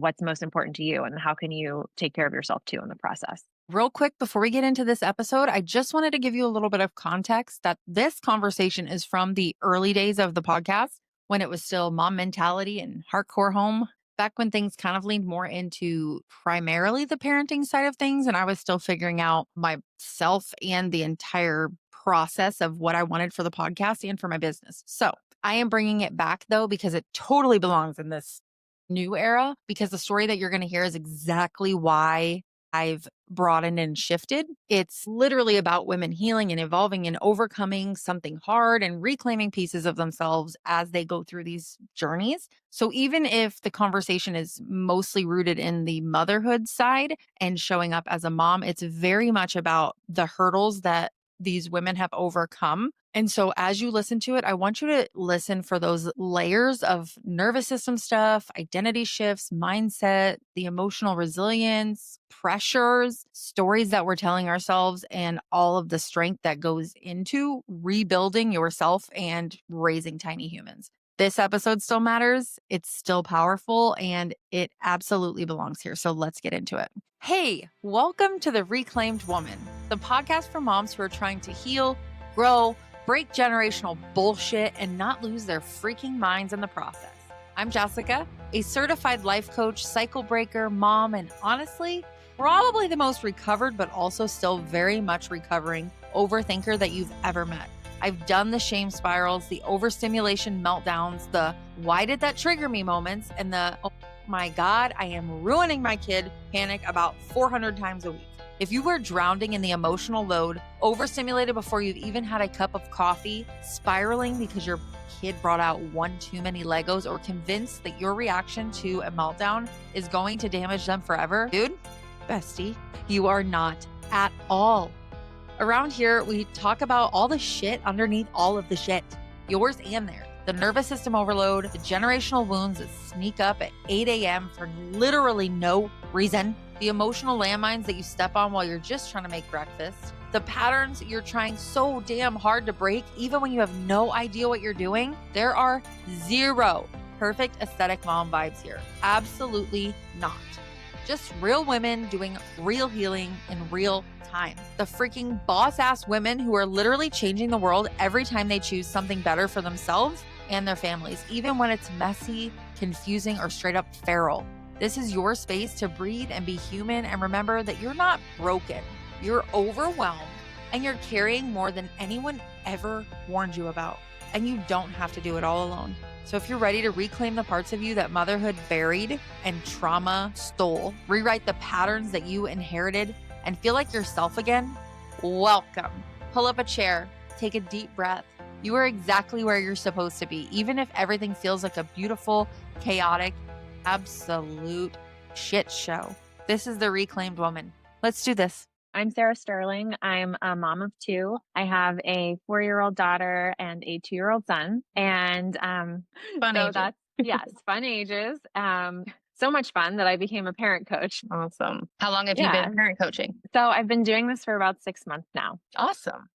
what's most important to you and how can you take care of yourself too in the process. Real quick, before we get into this episode, I just wanted to give you a little bit of context that this conversation is from the early days of the podcast when it was still mom mentality and hardcore home, back when things kind of leaned more into primarily the parenting side of things. And I was still figuring out myself and the entire process of what I wanted for the podcast and for my business. So I am bringing it back though, because it totally belongs in this new era, because the story that you're going to hear is exactly why I've broadened and shifted. It's literally about women healing and evolving and overcoming something hard and reclaiming pieces of themselves as they go through these journeys. So even if the conversation is mostly rooted in the motherhood side and showing up as a mom, it's very much about the hurdles that these women have overcome. And so as you listen to it, I want you to listen for those layers of nervous system stuff, identity shifts, mindset, the emotional resilience, pressures, stories that we're telling ourselves, and all of the strength that goes into rebuilding yourself and raising tiny humans. This episode still matters. It's still powerful and it absolutely belongs here. So let's get into it. Hey, welcome to The Reclaimed Woman, the podcast for moms who are trying to heal, grow, break generational bullshit, and not lose their freaking minds in the process. I'm Jessica, a certified life coach, cycle breaker, mom, and honestly, probably the most recovered, but also still very much recovering overthinker that you've ever met. I've done the shame spirals, the overstimulation meltdowns, the why did that trigger me moments, and the oh my God, I am ruining my kid panic about 400 times a week. If you were drowning in the emotional load, overstimulated before you've even had a cup of coffee, spiraling because your kid brought out one too many Legos, or convinced that your reaction to a meltdown is going to damage them forever, dude, bestie, you are not at all. Around here, we talk about all the shit underneath all of the shit, yours and theirs. The nervous system overload, the generational wounds that sneak up at 8 a.m. for literally no reason, the emotional landmines that you step on while you're just trying to make breakfast, the patterns you're trying so damn hard to break, even when you have no idea what you're doing. There are zero perfect aesthetic mom vibes here. Absolutely not. Just real women doing real healing in real time. The freaking boss-ass women who are literally changing the world every time they choose something better for themselves and their families, even when it's messy, confusing, or straight up feral. This is your space to breathe and be human, and remember that you're not broken. You're overwhelmed, and you're carrying more than anyone ever warned you about. And you don't have to do it all alone. So if you're ready to reclaim the parts of you that motherhood buried and trauma stole, rewrite the patterns that you inherited, and feel like yourself again, welcome. Pull up a chair, take a deep breath. You are exactly where you're supposed to be, even if everything feels like a beautiful, chaotic, absolute shit show. This is The Reclaimed Woman. Let's do this. I'm Sarah Sterling. I'm a mom of two. I have a 4-year-old daughter and a 2-year-old son. And Fun so ages. that's, yes, fun ages. So much fun that I became a parent coach. Awesome. How long have you been parent coaching? So I've been doing this for about 6 months now. Awesome.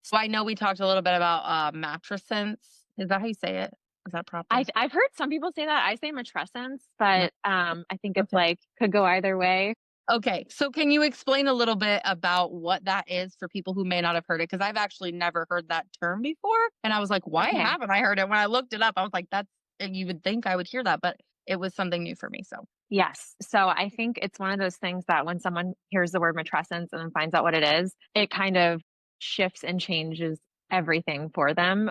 So I know we talked a little bit about Matrescence. Is that how you say it? Is that proper? I've heard some people say that. I say Matrescence, but I think it's like could go either way. Okay. So can you explain a little bit about what that is for people who may not have heard it? Because I've actually never heard that term before. And I was like, why haven't I heard it? When I looked it up, I was like, you would think I would hear that, but it was something new for me. So yes. So I think it's one of those things that when someone hears the word matrescence and then finds out what it is, it kind of shifts and changes everything for them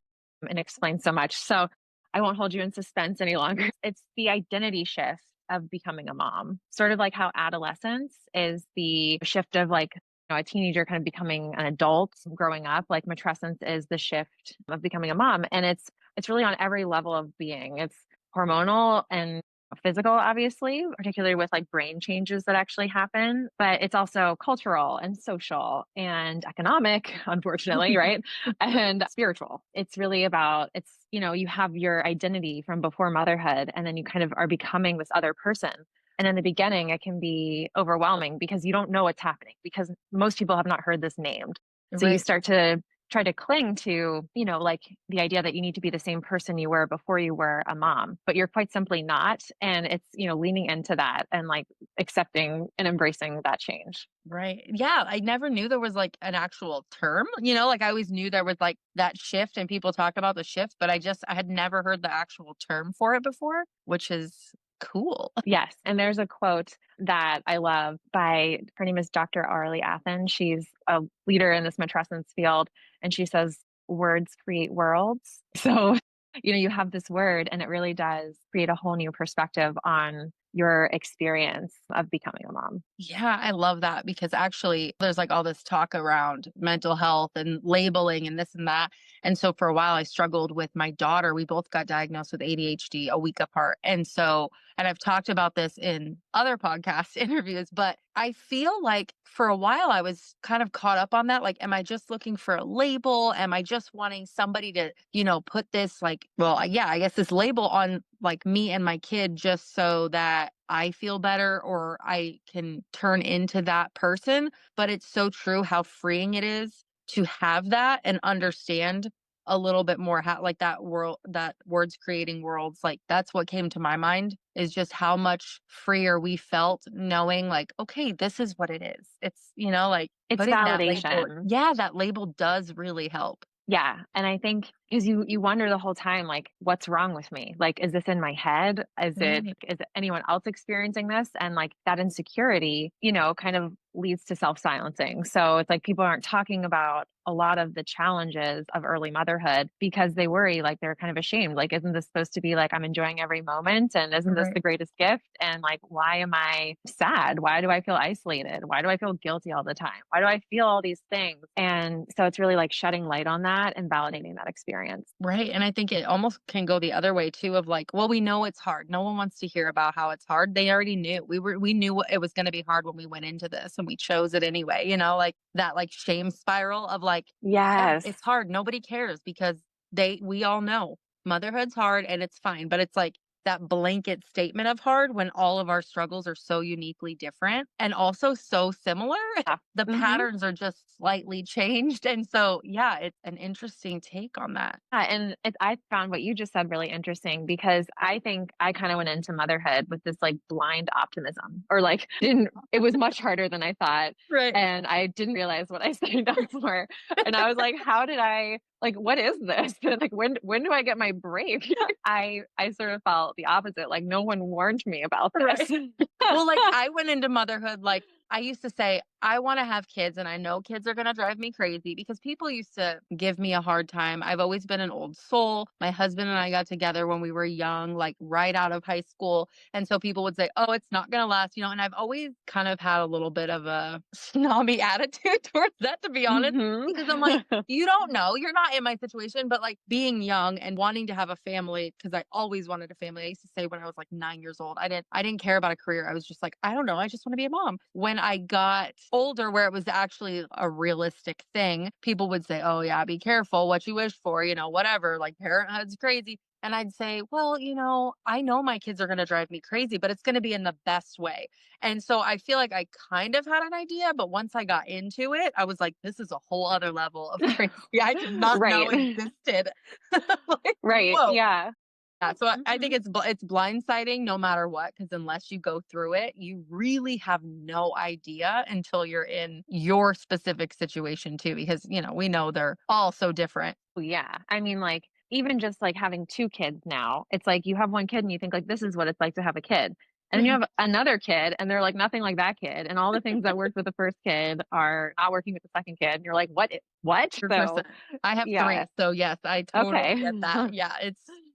and explains so much. So I won't hold you in suspense any longer. It's the identity shift of becoming a mom, sort of like how adolescence is the shift of like, a teenager kind of becoming an adult, growing up. Like matrescence is the shift of becoming a mom. And it's really on every level of being. It's hormonal and physical, obviously, particularly with like brain changes that actually happen, but it's also cultural and social and economic, unfortunately, right? And spiritual. It's really about, you have your identity from before motherhood, and then you kind of are becoming this other person. And in the beginning, it can be overwhelming because you don't know what's happening because most people have not heard this named. So you start to try to cling to, like the idea that you need to be the same person you were before you were a mom, but you're quite simply not. And it's, leaning into that and like accepting and embracing that change. Right. Yeah, I never knew there was like an actual term, like I always knew there was like that shift and people talk about the shift, but I had never heard the actual term for it before, which is cool. Yes, and there's a quote that I love by her name is Dr. Arlie Athens. She's a leader in this matrescence field, and she says, "Words create worlds." So, you have this word, and it really does create a whole new perspective on your experience of becoming a mom. Yeah, I love that because actually there's like all this talk around mental health and labeling and this and that. And so for a while I struggled with my daughter. We both got diagnosed with ADHD a week apart. And I've talked about this in other podcast interviews, but I feel like for a while I was kind of caught up on that. Like, am I just looking for a label? Am I just wanting somebody to, put this like, well, yeah, I guess this label on like me and my kid just so that I feel better or I can turn into that person. But it's so true how freeing it is to have that and understand a little bit more how like that world that words creating worlds like that's what came to my mind is just how much freer we felt knowing like okay this is what it is it's like It's putting that label validation. yeah that label does really help. Yeah, and I think because you wonder the whole time, like, what's wrong with me? Like, is this in my head? Right. Is anyone else experiencing this? And like that insecurity, kind of leads to self-silencing. So it's like people aren't talking about a lot of the challenges of early motherhood because they worry, like they're kind of ashamed. Like, isn't this supposed to be like I'm enjoying every moment? And isn't this the Right. greatest gift? And like, why am I sad? Why do I feel isolated? Why do I feel guilty all the time? Why do I feel all these things? And so it's really like shedding light on that and validating that experience. Right, and I think it almost can go the other way too of like, well, we know it's hard. No one wants to hear about how it's hard. They already knew. We knew it was going to be hard when we went into this and we chose it anyway, like that like shame spiral of like, yeah, Yes. it's hard. Nobody cares because we all know motherhood's hard and it's fine, but it's like that blanket statement of hard when all of our struggles are so uniquely different and also so similar. Yeah. The Mhm. patterns are just slightly changed. And so, yeah, it's an interesting take on that. Yeah, and I found what you just said really interesting because I think I kind of went into motherhood with this like blind optimism or like didn't it was much harder than I thought Right. and I didn't realize what I signed up for. And I was like, how did I like what is this? Like when do I get my break? I sort of felt the opposite. Like no one warned me about Right. this. Well, like, I went into motherhood, like, I used to say, "I wanna have kids, and I know kids are gonna drive me crazy," because people used to give me a hard time. I've always been an old soul. My husband and I got together when we were young, like, right out of high school, and so people would say, "Oh, it's not gonna last," and I've always kind of had a little bit of a snobby attitude towards that, to be honest, Mhm. because I'm like, "You don't know. You're not in my situation," but, like, being young and wanting to have a family, because I always wanted a family. I used to say when I was, like, 9 years old, I didn't care about a career. I was just like, "I don't know. I just wanna be a mom." When I got older, where it was actually a realistic thing, people would say, "Oh, yeah, be careful what you wish for," whatever, like, "Parenthood's crazy." And I'd say, "Well, I know my kids are gonna drive me crazy, but it's gonna be in the best way." And so I feel like I kind of had an idea, but once I got into it, I was like, "This is a whole other level of crazy I did not know Right. existed." Like, Right. whoa. Yeah. Yeah, so I think Mhm. it's blindsiding no matter what, because unless you go through it, you really have no idea until you're in your specific situation too, because, we know they're all so different. Yeah. I mean, like, even just like having 2 kids now, it's like you have 1 kid and you think like this is what it's like to have a kid. And then you have another kid and they're like nothing like that kid. And all the things that worked with the first kid are not working with the second kid. And you're like, what? So 100%. I have yeah. 3, so yes, I totally Okay. get that. Yeah,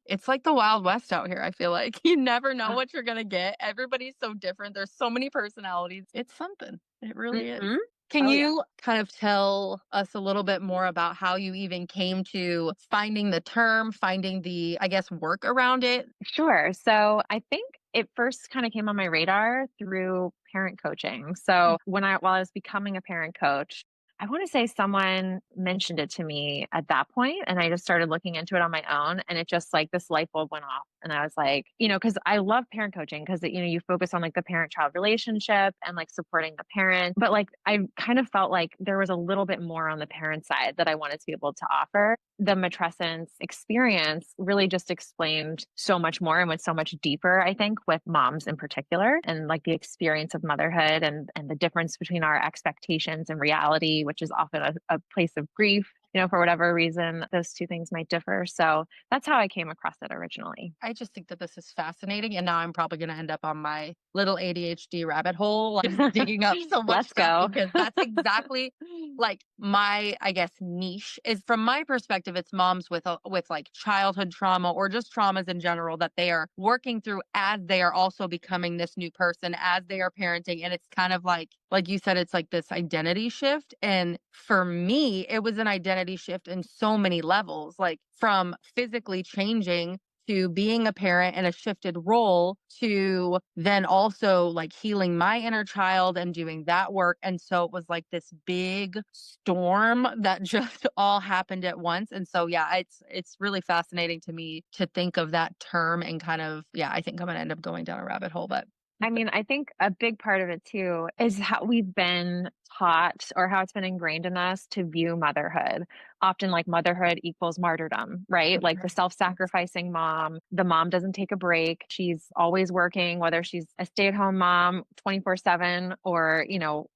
it's like the Wild West out here, I feel like. You never know what you're gonna get. Everybody's so different. There's so many personalities. It's something. It really is. Mhm. Can Oh yeah. you kind of tell us a little bit more about how you even came to finding the term, finding the, I guess, work around it? Sure. So I think it first kind of came on my radar through parent coaching. Mm. So while I was becoming a parent coach, I want to say someone mentioned it to me at that point, and I just started looking into it on my own. And it just like this light bulb went off. And I was like, because I love parent coaching because, you focus on like the parent child relationship and like supporting the parent. But like, I kind of felt like there was a little bit more on the parent side that I wanted to be able to offer. The matrescence experience really just explained so much more and went so much deeper, I think, with moms in particular, and like the experience of motherhood and the difference between our expectations and reality, which is often a place of grief. For whatever reason, those two things might differ. So that's how I came across it originally. I just think that this is fascinating. And now I'm probably going to end up on my little ADHD rabbit hole, like digging up so much Let's stuff go. because that's exactly like my, I guess, niche is from my perspective. It's moms with like childhood trauma or just traumas in general that they are working through as they are also becoming this new person, as they are parenting. And it's kind of like you said, it's like this identity shift. And for me, it was an identity shift in so many levels, like from physically changing to being a parent in a shifted role to then also like healing my inner child and doing that work. And so it was like this big storm that just all happened at once. And so yeah, it's really fascinating to me to think of that term and kind of yeah, I think I'm gonna end up going down a rabbit hole, but I mean, I think a big part of it too is how we've been taught or how it's been ingrained in us to view motherhood. Often, like motherhood equals martyrdom, right? Like the self sacrificing mom, the mom doesn't take a break. She's always working, whether she's a stay at home mom 24/7 or,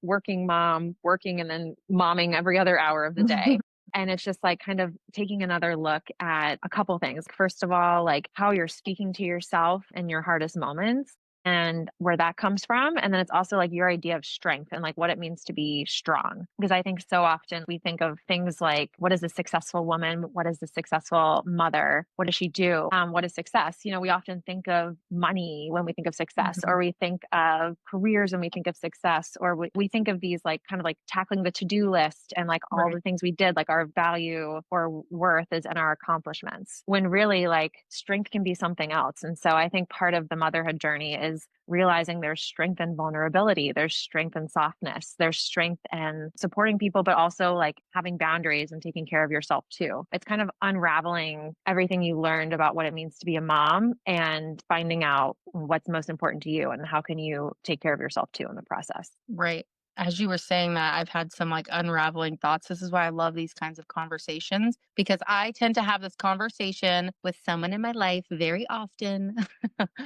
working mom, working and then momming every other hour of the day. And it's just like kind of taking another look at a couple things. First of all, like how you're speaking to yourself in your hardest moments and where that comes from. And then it's also like your idea of strength and like what it means to be strong. Because I think so often we think of things like, what is a successful woman? What is a successful mother? What does she do? What is success? We often think of money when we think of success, or Mhm. we think of careers when we think of success, or we think of these like kind of like tackling the to-do list and like all Right. the things we did, like our value or worth is in our accomplishments, when really like strength can be something else. And so I think part of the motherhood journey is realizing there's strength and vulnerability, there's strength and softness, there's strength and supporting people, but also like having boundaries and taking care of yourself too. It's kind of unraveling everything you learned about what it means to be a mom and finding out what's most important to you and how can you take care of yourself too in the process. Right. As you were saying that, I've had some like unraveling thoughts. This is why I love these kinds of conversations because I tend to have this conversation with someone in my life very often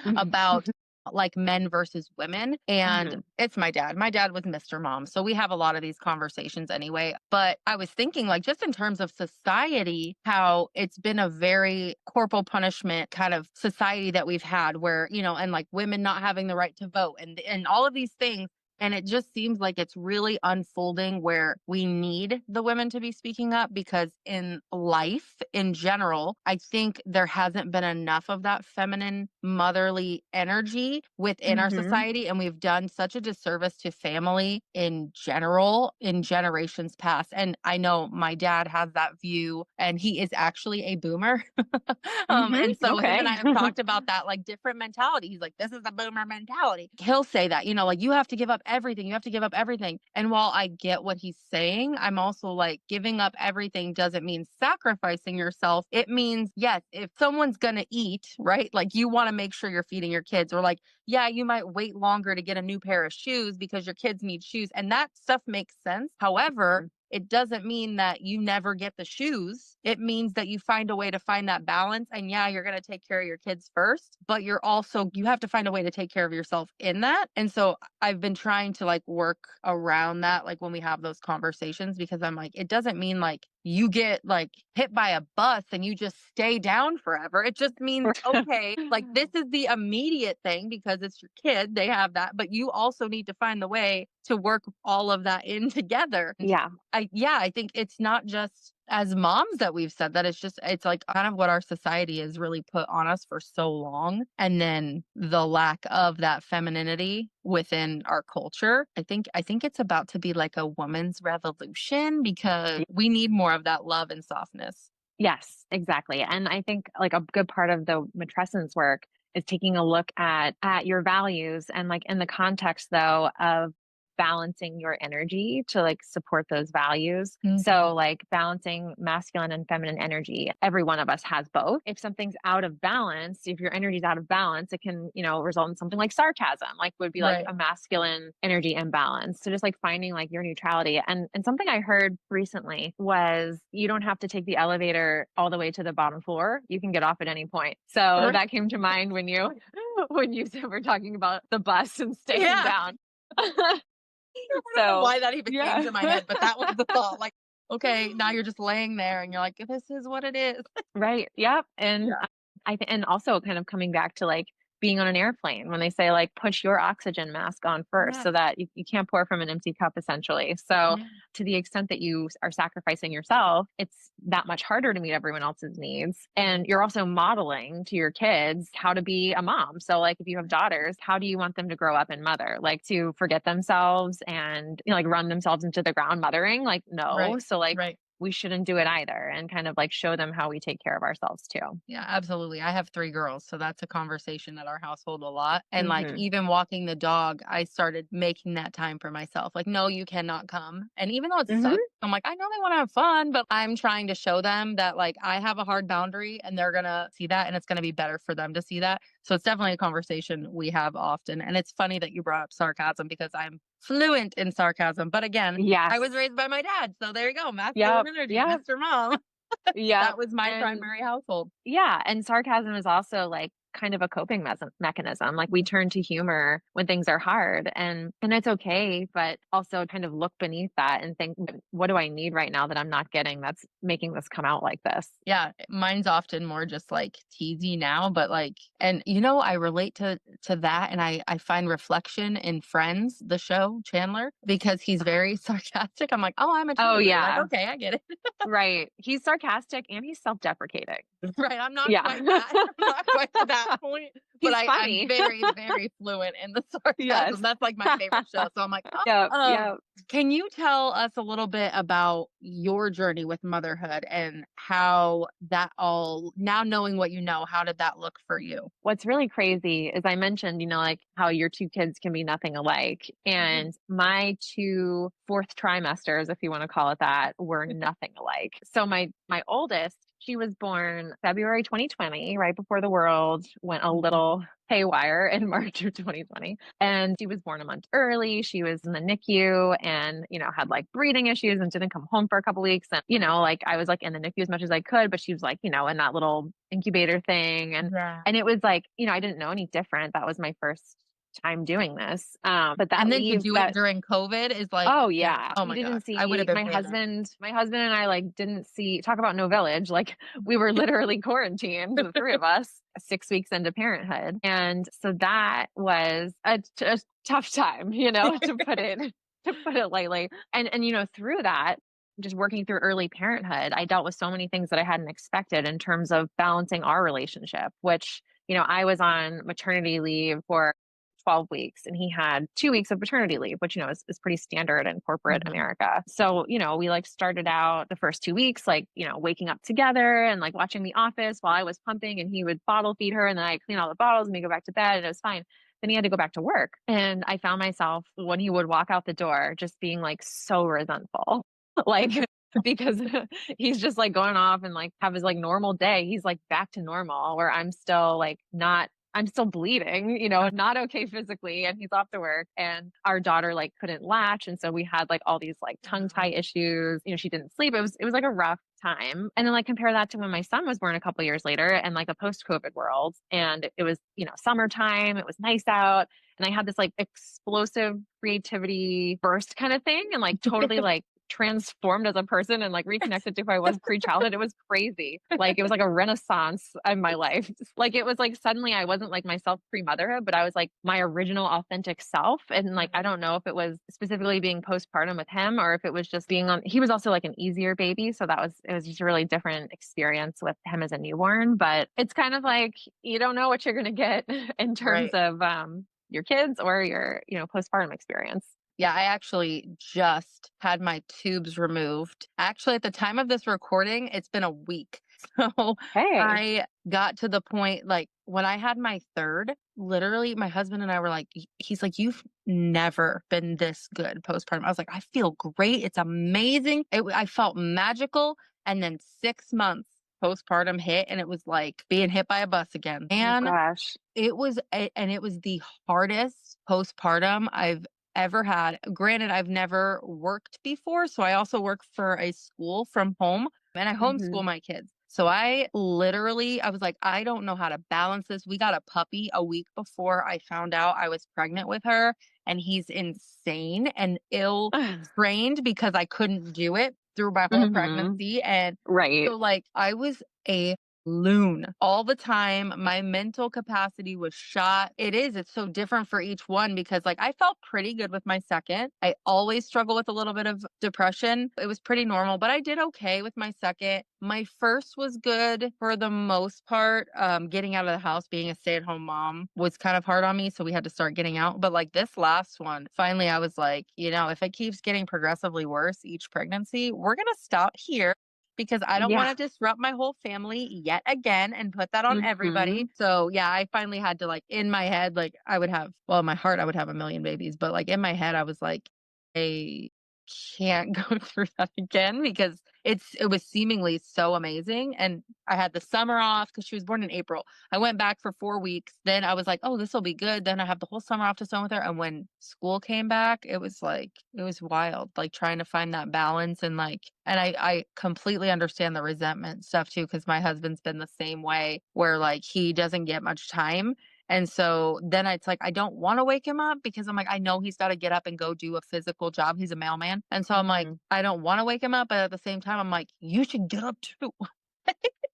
about like men versus women. And Mhm. it's my dad. My dad was Mr. Mom. So we have a lot of these conversations anyway. But I was thinking, like, just in terms of society, how it's been a very corporal punishment kind of society that we've had where, and like women not having the right to vote and all of these things. And it just seems like it's really unfolding where we need the women to be speaking up because in life in general, I think there hasn't been enough of that feminine motherly energy within our Mhm. society. And we've done such a disservice to family in general in generations past. And I know my dad has that view and he is actually a boomer. Mhm. And so him and Okay. I have talked about that like different mentality. He's like, this is a boomer mentality. He'll say that, like you have to give up everything. You have to give up everything. And while I get what he's saying, I'm also like giving up everything doesn't mean sacrificing yourself. It means, yes, if someone's going to eat, right? Like you want to make sure you're feeding your kids or like, yeah, you might wait longer to get a new pair of shoes because your kids need shoes. And that stuff makes sense. However, it doesn't mean that you never get the shoes. It means that you find a way to find that balance. And yeah, you're going to take care of your kids first, but you have to find a way to take care of yourself in that. And so I've been trying to like work around that, like when we have those conversations, because I'm like, it doesn't mean like you get like hit by a bus and you just stay down forever. It just means, okay, like this is the immediate thing because it's your kid. They have that, but you also need to find the way to work all of that in together. Yeah. I think it's not just as moms that we've said that it's like kind of what our society has really put on us for so long. And then the lack of that femininity within our culture. I think it's about to be like a woman's revolution because we need more of that love and softness. Yes, exactly. And I think like a good part of the matrescence work is taking a look at your values and like in the context though of balancing your energy to like support those values. Mhm. So, like balancing masculine and feminine energy, every one of us has both. If something's out of balance, if your energy is out of balance, it can, result in something like sarcasm, like would be like Right. a masculine energy imbalance. So, just like finding like your neutrality. And something I heard recently was you don't have to take the elevator all the way to the bottom floor. You can get off at any point. So Right. that came to mind when you when you said we're talking about the bus and staying Yeah. down. I don't know So, why that even came yeah. to my head, but that was the thought. Like, okay, now you're just laying there and you're like, this is what it is. Right. Yep. And Yeah. I think, and also kind of coming back to like being on an airplane when they say like push your oxygen mask on first so Yes. that you can't pour from an empty cup essentially. So Yeah. to the extent that you are sacrificing yourself, it's that much harder to meet everyone else's needs. And you're also modeling to your kids how to be a mom. So like if you have daughters, how do you want them to grow up and mother? Like to forget themselves and like run themselves into the ground mothering? Like no. Right. So like Right. we shouldn't do it either and kind of like show them how we take care of ourselves too. Yeah, absolutely. I have 3 girls, so that's a conversation at our household a lot, and, like, Mhm. even walking the dog, I started making that time for myself, like, "No, you cannot come," and even though it Mhm. sucks, I'm like, "I know they wanna have fun," but I'm trying to show them that, like, I have a hard boundary, and they're gonna see that, and it's gonna be better for them to see that, so it's definitely a conversation we have often, and it's funny that you brought up sarcasm because I'm fluent in sarcasm, but again, I was Yes. raised by my dad, so there you go, masculine Yep. energy, Yep. Mr. Mom. Yep. That was my And primary household. yeah, and sarcasm is also like kind of a coping mechanism. Like we turn to humor when things are hard and it's okay, but also kind of look beneath that and think what do I need right now that I'm not getting that's making this come out like this? Yeah, mine's often more just, like, teasy now, but, like and, I relate to that, and I find reflection in Friends, the show, Chandler, because he's very sarcastic. I'm like, "Oh, I'm a Oh Chandler." Like, yeah. "Okay, I get it." Right. He's sarcastic and he's self-deprecating. Right, I'm not Yeah. quite that I'm not quite to that point, but He's I'm funny. very, very fluent in the sarcasm. Yes. That's, like, my favorite show, so I'm like, Yep. "Oh." Yep. Can you tell us a little bit about your journey with motherhood and how that all now knowing what you know, how did that look for you? What's really crazy is I mentioned, like how your 2 kids can be nothing alike. Mhm. And my 2 fourth trimesters, if you want to call it that, were nothing alike. So my oldest, she was born February 2020, right before the world went a Mhm. little haywire in March of 2020. And she was born a month early. She was in the NICU and, had like breathing issues and didn't come home for a couple weeks. And, like I was like in the NICU as much as I could, but she was like, in that little incubator thing. Yeah. And it was like, I didn't know any different. That was my first time doing this. But that And then to leave do it that during COVID is like oh yeah. yeah, Oh we my god. didn't I would have see been my panicked. husband my husband and I like didn't see talk about no village. Like we were literally quarantined, the 3 of us, 6 weeks into parenthood. And so that was a tough time, to put it lightly. And through that just working through early parenthood, I dealt with so many things that I hadn't expected in terms of balancing our relationship, which, I was on maternity leave for 12 weeks and he had 2 weeks of paternity leave, which, is pretty standard in corporate Mhm. America. So, we like started out the first 2 weeks, like, waking up together and like watching The Office while I was pumping and he would bottle feed her and then I clean all the bottles and we go back to bed and it was fine. Then he had to go back to work. And I found myself when he would walk out the door just being like so resentful. Like, because he's just like going off and like have his like normal day. He's like back to normal where I'm still like not I'm still bleeding, not okay physically. And he's off to work. And our daughter like couldn't latch. And so we had like all these like tongue tie issues. She didn't sleep. It was like a rough time. And then like compare that to when my son was born a couple years later and like a post-COVID world. And it was, summertime, it was nice out. And I had this like explosive creativity burst kind of thing and like totally like transformed as a person and like reconnected to who I was pre-childhood. It was crazy. Like it was like a renaissance in my life. Like it was like suddenly I wasn't like myself pre-motherhood, but I was like my original authentic self. And like I Mhm. don't know if it was specifically being postpartum with him or if it was just being on he was also like an easier baby. So it was just a really different experience with him as a newborn. But it's kind of like you don't know what you're gonna get in terms Right. of your kids or your, postpartum experience. Yeah, I actually just had my tubes removed. Actually, at the time of this recording, it's been a week. So Hey. I got to the point like when I had my third, literally, my husband and I were like, he's like, "You've never been this good postpartum." I was like, "I feel great. It's amazing." I felt magical. And then 6 months postpartum hit, and it was like being hit by a bus again. Oh And gosh. it was the hardest postpartum I've ever had. Granted, I've never worked before, so I also work for a school from home, and I homeschool Mhm. my kids. So I was like, I don't know how to balance this. We got a puppy a week before I found out I was pregnant with her, and he's insane and ill trained because I couldn't do it through my whole Mhm. pregnancy. And Right. so, like, I was a loon all the time. My mental capacity was shot. It's so different for each one because, like, I felt pretty good with my second. I always struggle with a little bit of depression. It was pretty normal, but I did okay with my second. My first was good for the most part. Getting out of the house, being a stay-at-home mom was kind of hard on me, so we had to start getting out. But like this last one, finally I was like, if it keeps getting progressively worse each pregnancy, we're gonna stop here because I don't Yeah. want to disrupt my whole family yet again and put that on everybody. Mhm. So yeah, I finally had to, like, in my head, like, in my heart I would have a million babies, but like in my head I was like, I can't go through that again because it was seemingly so amazing. And I had the summer off because she was born in April. I went back for 4 weeks. Then I was like, oh, this will be good. Then I have the whole summer off to spend with her. And when school came back, it was wild, like trying to find that balance. And like, and I completely understand the resentment stuff too, because my husband's been the same way where like he doesn't get much time. And so then it's like, I don't want to wake him up because I'm like, I know he's got to get up and go do a physical job. He's a mailman. And so I'm like, Mhm. I don't want to wake him up. But at the same time, I'm like, you should get up too.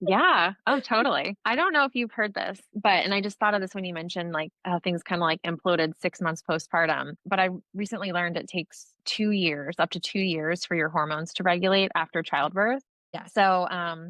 Yeah. Oh, totally. I don't know if you've heard this, but and I just thought of this when you mentioned like how things kind of like imploded 6 months postpartum. But I recently learned it takes 2 years, up to 2 years for your hormones to regulate after childbirth. Yes. So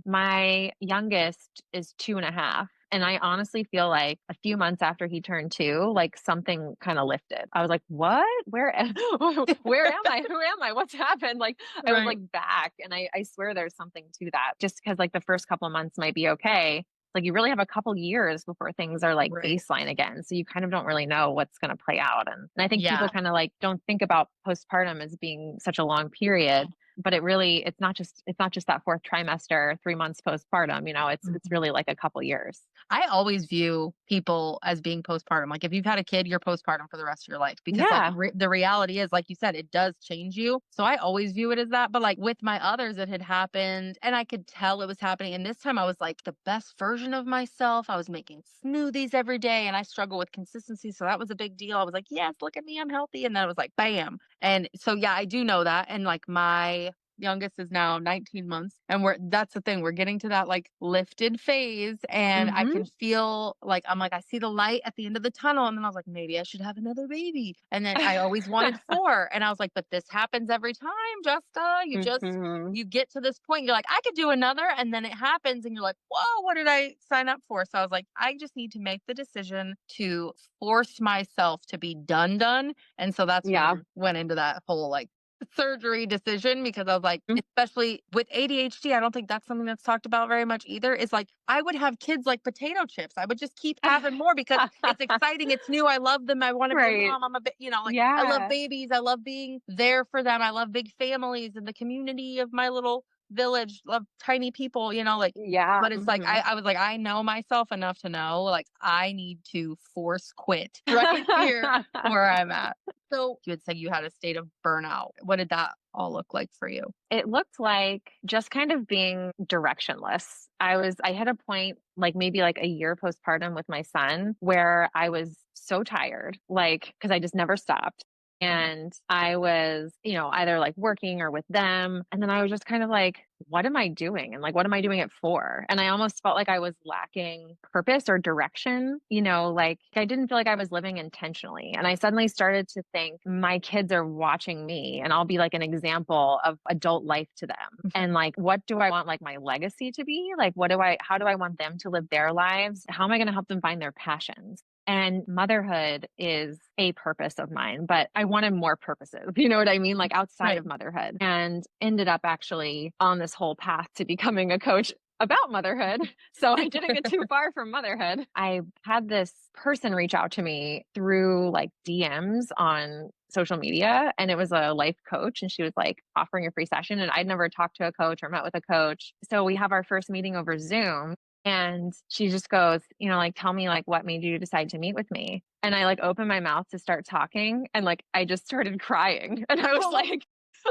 my youngest is 2.5. And I honestly feel like a few months after he turned two, like something kind of lifted. I was like, what? Where am I? Who am I? What's happened? Like I was Right. like back. And I swear there's something to that. Just because like the first couple of months might be okay. Like you really have a couple years before things are like Right. baseline again. So you kind of don't really know what's going to play out. And I think people Yeah. kind of like don't think about postpartum as being such a long period, but it's not just that fourth trimester, 3 months postpartum, it's Mhm. really like a couple years. I always view people as being postpartum. Like if you've had a kid, you're postpartum for the rest of your life because like Yeah. the reality is, like you said, it does change you. So I always view it as that. But like with my others, it had happened and I could tell it was happening. And this time I was like the best version of myself. I was making smoothies every day and I struggle with consistency. So that was a big deal. I was like, yes, look at me, I'm healthy. And then it was like, bam. And so, yeah, I do know that. And like my youngest is now 19 months and that's the thing, we're getting to that like lifted phase and I Mhm. can feel like I'm like I see the light at the end of the tunnel and then I was like maybe I should have another baby and then I always wanted four and I was like but this happens every time, Justa, Mhm. you get to this point you're like I could do another and then it happens and you're like whoa, what did I sign up for? So I was like I just need to make the decision to force myself to be done. And so that's when Yeah. we went into that whole like surgery decision because I was like, Mm. especially with ADHD, I don't think that's something that's talked about very much either. Is like I would have kids like potato chips. I would just keep having more because it's exciting, it's new. I love them. I want to be a Right. mom. I'm a bit, like I love Yeah. babies. I love being there for them. I love big families and the community of my little village. Love tiny people. Like. Yeah. But it's like Mhm. I was like I know myself enough to know like I need to force quit right here where I'm at. So you had said you had a state of burnout. What did that all look like for you? It looked like just kind of being directionless. I hit a point like maybe like a year postpartum with my son where I was so tired, like, because I just never stopped. Mhm. And I was, either like working or with them. And then I was just kind of like, what am I doing? And like, what am I doing it for? And I almost felt like I was lacking purpose or direction, like I didn't feel like I was living intentionally. And I suddenly started to think my kids are watching me and I'll be like an example of adult life to them. And like, what do I want like my legacy to be? Like, how do I want them to live their lives? How am I going to help them find their passions? And motherhood is a purpose of mine, but I wanted more purposes, you know what I mean? Like outside Right. of motherhood, and ended up actually on this whole path to becoming a coach about motherhood. So I didn't get too far from motherhood. I had this person reach out to me through like DMs on social media, and it was a life coach, and she was like offering a free session, and I'd never talked to a coach or met with a coach. So we have our first meeting over Zoom, and she just goes, like, tell me like what made you decide to meet with me. And I like opened my mouth to start talking, and like I just started crying. And I was like,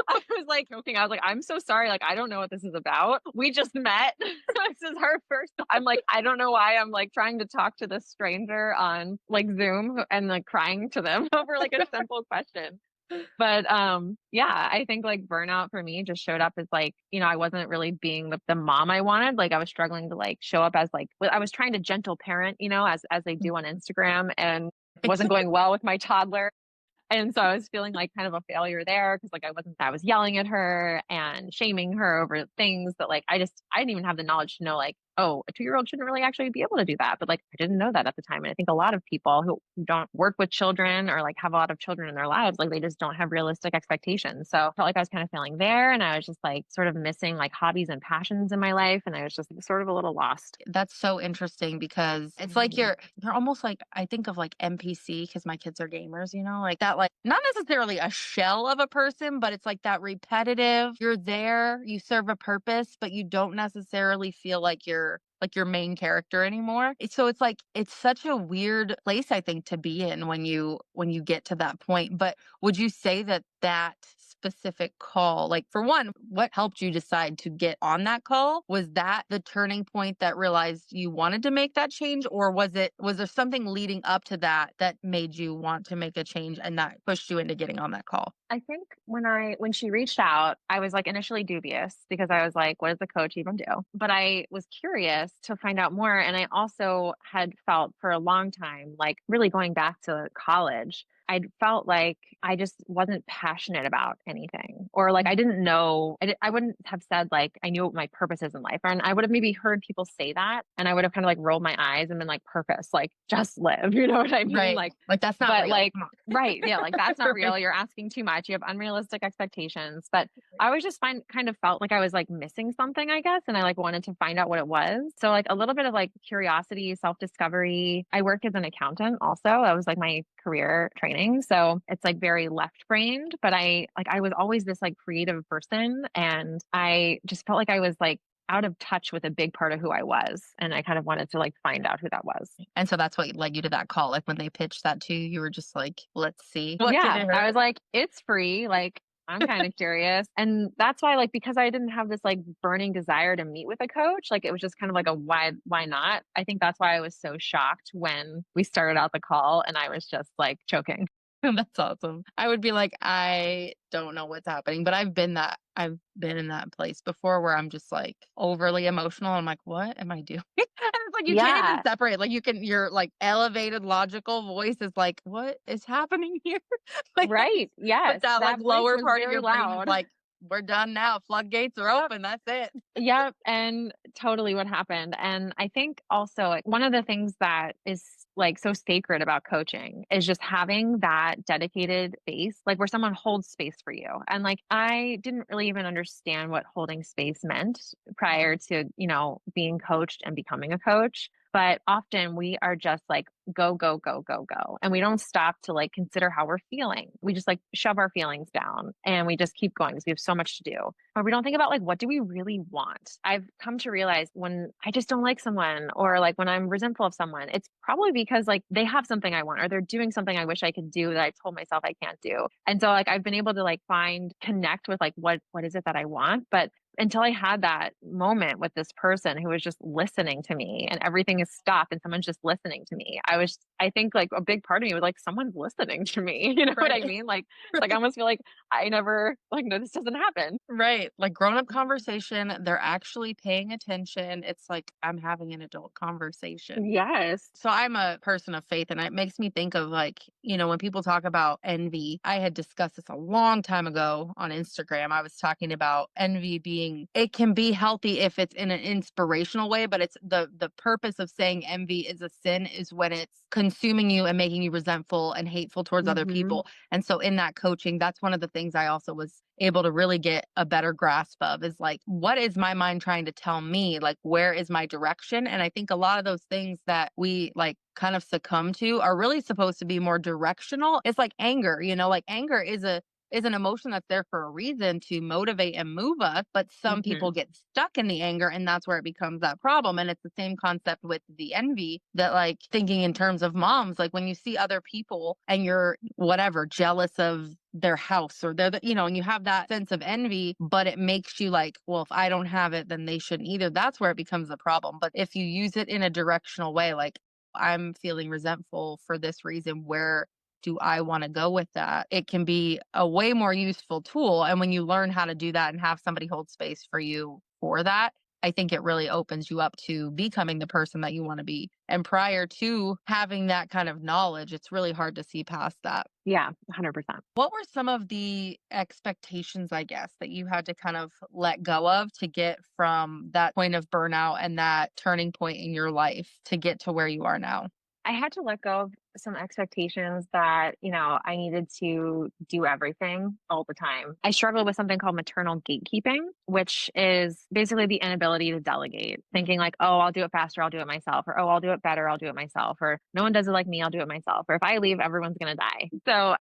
I was like joking. I was like, I'm so sorry. Like, I don't know what this is about. We just met. This is our first. I'm like, I don't know why I'm like trying to talk to this stranger on like Zoom and like crying to them over like a simple question. But yeah, I think like burnout for me just showed up as like, I wasn't really being the mom I wanted. Like I was struggling to like show up as like I was trying to gentle parent, as they do on Instagram, and it wasn't going well with my toddler. And so I was feeling like kind of a failure there because like I was yelling at her and shaming her over things that like I didn't even have the knowledge to know like, oh, a 2-year-old shouldn't really actually be able to do that. But like I didn't know that at the time. And I think a lot of people who don't work with children or like have a lot of children in their lives, like they just don't have realistic expectations. So I felt like I was kind of failing there. And I was just like sort of missing like hobbies and passions in my life. And I was just sort of a little lost. That's so interesting because it's like you're almost like I think of like NPC because my kids are gamers, like that, like not necessarily a shell of a person, but it's like that repetitive. You're there, you serve a purpose, but you don't necessarily feel like you're like your main character anymore. So it's like it's such a weird place I think to be in when you get to that point. But would you say that that specific call, like for one, what helped you decide to get on that call? Was that the turning point that realized you wanted to make that change, or was there something leading up to that that made you want to make a change and that pushed you into getting on that call? I think when she reached out, I was like initially dubious because I was like, what does the coach even do? But I was curious to find out more. And I also had felt for a long time, like really going back to college, I'd felt like I just wasn't passionate about anything, or like I didn't know, I wouldn't have said like I knew what my purpose is in life. And I would have maybe heard people say that, and I would have kind of like rolled my eyes and been like, purpose, like just live, you know what I mean? Right. Like that's not But real. like, Come on. right. Yeah. Like that's not Right. real. You're asking too much. You have unrealistic expectations. But I always just kind of felt like I was like missing something, I guess. And I like wanted to find out what it was. So like a little bit of like curiosity, self-discovery. I worked as an accountant also. That was like my career training. So it's like very left brained, but I was always this like creative person. And I just felt like I was like out of touch with a big part of who I was. And I kind of wanted to like find out who that was. And so that's what led you to that call. Like when they pitched that to you, you were just like, let's see. What can Yeah, it I hurt? was like, "It's free." Like, I'm kind of curious. And that's why, like, because I didn't have this like burning desire to meet with a coach, like it was just kind of like a why not? I think that's why I was so shocked when we started out the call and I was just like choking. That's awesome. I would be like, I don't know what's happening, but I've been in that place before where I'm just like overly emotional. I'm like, what am I doing? And it's like you can't even Yeah, separate. Like your like elevated logical voice is like, what is happening here? Like, right. but Yes, that like that voice lower was part of very your brain is loud. like, we're done now. Floodgates are open. That's it. Yep, and totally what happened. And I think also like one of the things that is like so sacred about coaching is just having that dedicated space, like where someone holds space for you. And like I didn't really even understand what holding space meant prior to, being coached and becoming a coach. But often we are just like go, go, go, go, go. And we don't stop to like consider how we're feeling. We just like shove our feelings down and we just keep going because we have so much to do. But we don't think about like what do we really want? I've come to realize when I just don't like someone or like when I'm resentful of someone, it's probably because like they have something I want or they're doing something I wish I could do that I told myself I can't do. And so like I've been able to like connect with like what is it that I want? But until I had that moment with this person who was just listening to me and everything is stopped and someone's just listening to me. I think like a big part of me was like, someone's listening to me. You know what I Right. mean? Like I almost feel like I never like, no, this doesn't happen. Right. Like grown up conversation, they're actually paying attention. It's like I'm having an adult conversation. Yes. So I'm a person of faith, and it makes me think of like, when people talk about envy, I had discussed this a long time ago on Instagram. I was talking about envy being saying it can be healthy if it's in an inspirational way, but it's the purpose of saying envy is a sin is when it's consuming you and making you resentful and hateful towards other Mhm. people. And so in that coaching, that's one of the things I also was able to really get a better grasp of is like, what is my mind trying to tell me? Like, where is my direction? And I think a lot of those things that we like kind of succumb to are really supposed to be more directional. It's like anger, like anger is an emotion that's there for a reason to motivate and move us, but some people Mhm. get stuck in the anger and that's where it becomes that problem. And it's the same concept with the envy that like thinking in terms of moms, like when you see other people and you're whatever jealous of their house or and you have that sense of envy, but it makes you like, well, if I don't have it, then they shouldn't either. That's where it becomes a problem. But if you use it in a directional way, like I'm feeling resentful for this reason, where do I want to go with that? It can be a way more useful tool. And when you learn how to do that and have somebody hold space for you for that, I think it really opens you up to becoming the person that you want to be. And prior to having that kind of knowledge, it's really hard to see past that. Yeah, 100%. What were some of the expectations, I guess, that you had to kind of let go of to get from that point of burnout and that turning point in your life to get to where you are now? I had to let go of some expectations that, I needed to do everything all the time. I struggled with something called maternal gatekeeping, which is basically the inability to delegate, thinking like, oh, I'll do it faster, I'll do it myself, or oh, I'll do it better, I'll do it myself, or no one does it like me, I'll do it myself, or if I leave, everyone's going to die. So,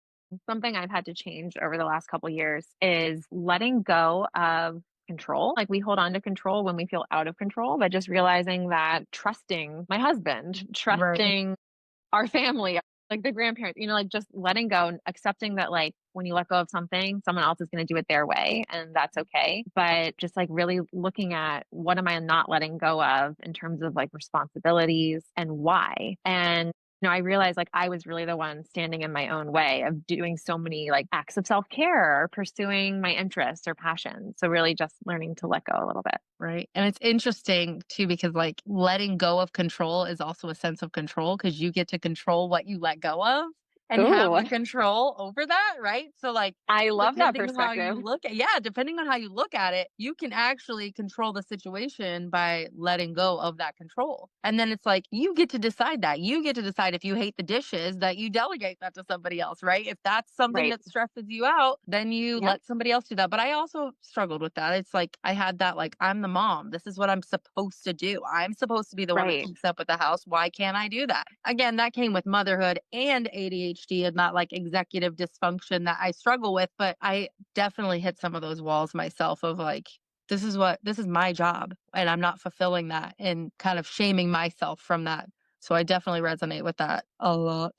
something I've had to change over the last couple years is letting go of control. Like we hold on to control when we feel out of control, but just realizing that trusting my husband, Right. trusting our family, like the grandparents, like just letting go and accepting that like when you let go of something, someone else is going to do it their way and that's okay. But just like really looking at what am I not letting go of in terms of like responsibilities and why. And I realized like I was really the one standing in my own way of doing so many like acts of self-care or pursuing my interests or passions. So really just learning to let go a little bit. Right. And it's interesting too, because like letting go of control is also a sense of control because you get to control what you let go of and have Ooh, the control over that. Right. So, like, I love that depending on how you perspective. look at, yeah, depending on how you look at it, you can actually control the situation by letting go of that control. And then it's like, you get to decide that. You get to decide if you hate the dishes that you delegate that to somebody else. Right. If that's something Right. that stresses you out, then you Yep. let somebody else do that. But I also struggled with that. It's like, I had that, like, I'm the mom. This is what I'm supposed to do. I'm supposed to be the one that Right. keeps up with the house. Why can't I do that? Again, that came with motherhood and ADHD and that like executive dysfunction that I struggle with. But I definitely hit some of those walls myself of like, this is my job and I'm not fulfilling that and kind of shaming myself from that. So I definitely resonate with that a lot.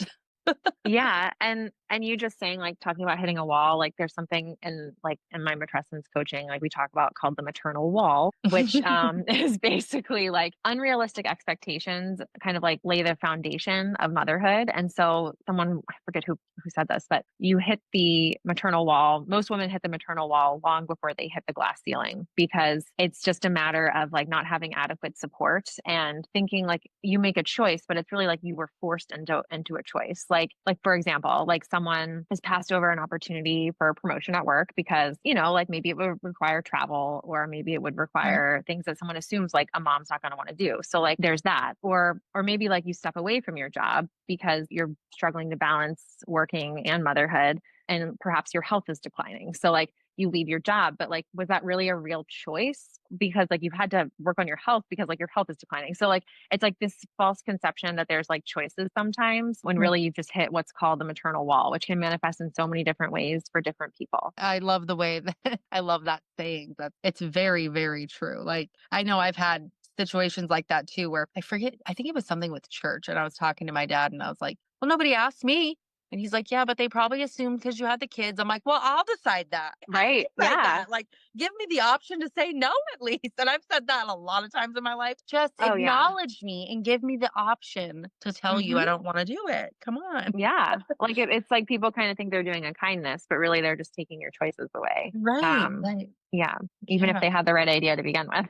Yeah, and you just saying, like, talking about hitting a wall, like, there's something in my matrescence coaching, like, we talk about called the maternal wall, which, is basically, like, unrealistic expectations kind of, like, lay the foundation of motherhood, and so someone I forget who said this, but you hit the maternal wall most women hit the maternal wall long before they hit the glass ceiling, because it's just a matter of, like, not having adequate support and thinking, like, you make a choice, but it's really like you were forced into a choice. Like for example, like someone has passed over an opportunity for a promotion at work because, like maybe it would require travel or maybe it would Right. require things that someone assumes like a mom's not going to want to do. So like there's that. Or maybe like you step away from your job because you're struggling to balance working and motherhood and perhaps your health is declining. So like you leave your job, but like was that really a real choice? Because like you've had to work on your health because like your health is declining. So like it's like this false conception that there's like choices sometimes when Right. really you've just hit what's called the maternal wall, which can manifest in so many different ways for different people. I love the way that I love that saying that it's very, very true. Like, I know I've had situations like that too, where I forget, I think it was something with church. And I was talking to my dad and I was like, well, nobody asked me. And he's like, yeah, but they probably assumed because you had the kids. I'm like, well, I'll decide that. I'll Right. decide Yeah. that. Like, give me the option to say no at least. And I've said that a lot of times in my life. Just Oh, yeah. acknowledge me and give me the option to tell you I Hmm. don't want to do it. Come on. Yeah. Like it's like people kind of think they're doing a kindness, but really they're just taking your choices away. Right. Right. Yeah. Even if Yeah. they had the right idea to begin with,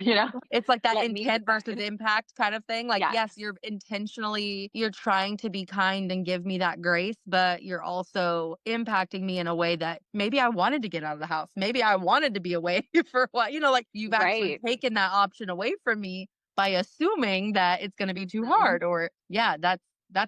It's like that let me intent versus decide. impact kind of thing. Like, Yes. yes, you're trying to be kind and give me that grace, but but you're also impacting me in a way that maybe I wanted to get out of the house. Maybe I wanted to be away for a while. Like you've actually Right. taken that option away from me by assuming that it's going to be too Mhm. hard. Or yeah, that's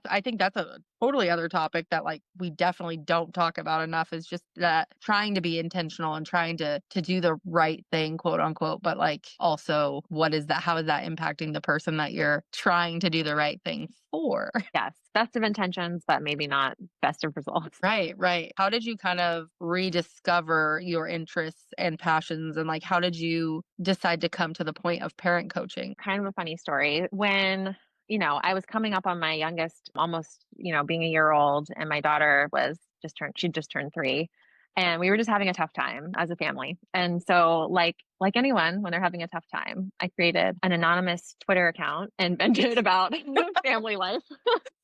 I think that's a totally other topic that like we definitely don't talk about enough, is just that trying to be intentional and trying to do the right thing, quote unquote, but like also what is that, how is that impacting the person that you're trying to do the right thing for? Yes, best of intentions, but maybe not best of results. Right, right. How did you kind of rediscover your interests and passions, and like how did you decide to come to the point of parent coaching? Kind of a funny story. When, I was coming up on my youngest, almost, being a year old, and my daughter she just turned 3. And we were just having a tough time as a family. And so, like anyone, when they're having a tough time, I created an anonymous Twitter account and vented about family life.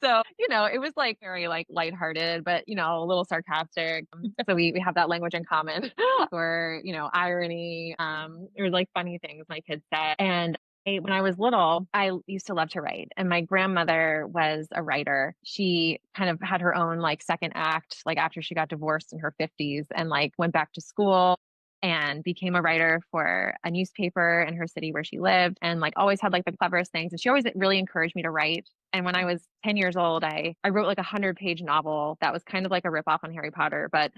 So, it was like very like lighthearted, but a little sarcastic. So we have that language in common for, irony, or like funny things my kids said. And when I was little, I used to love to write, and my grandmother was a writer. She kind of had her own like second act, like after she got divorced in her 50s, and like went back to school and became a writer for a newspaper in her city where she lived, and like always had like the cleverest things. And she always really encouraged me to write. And when I was 10 years old, I wrote like 100-page novel that was kind of like a ripoff on Harry Potter, but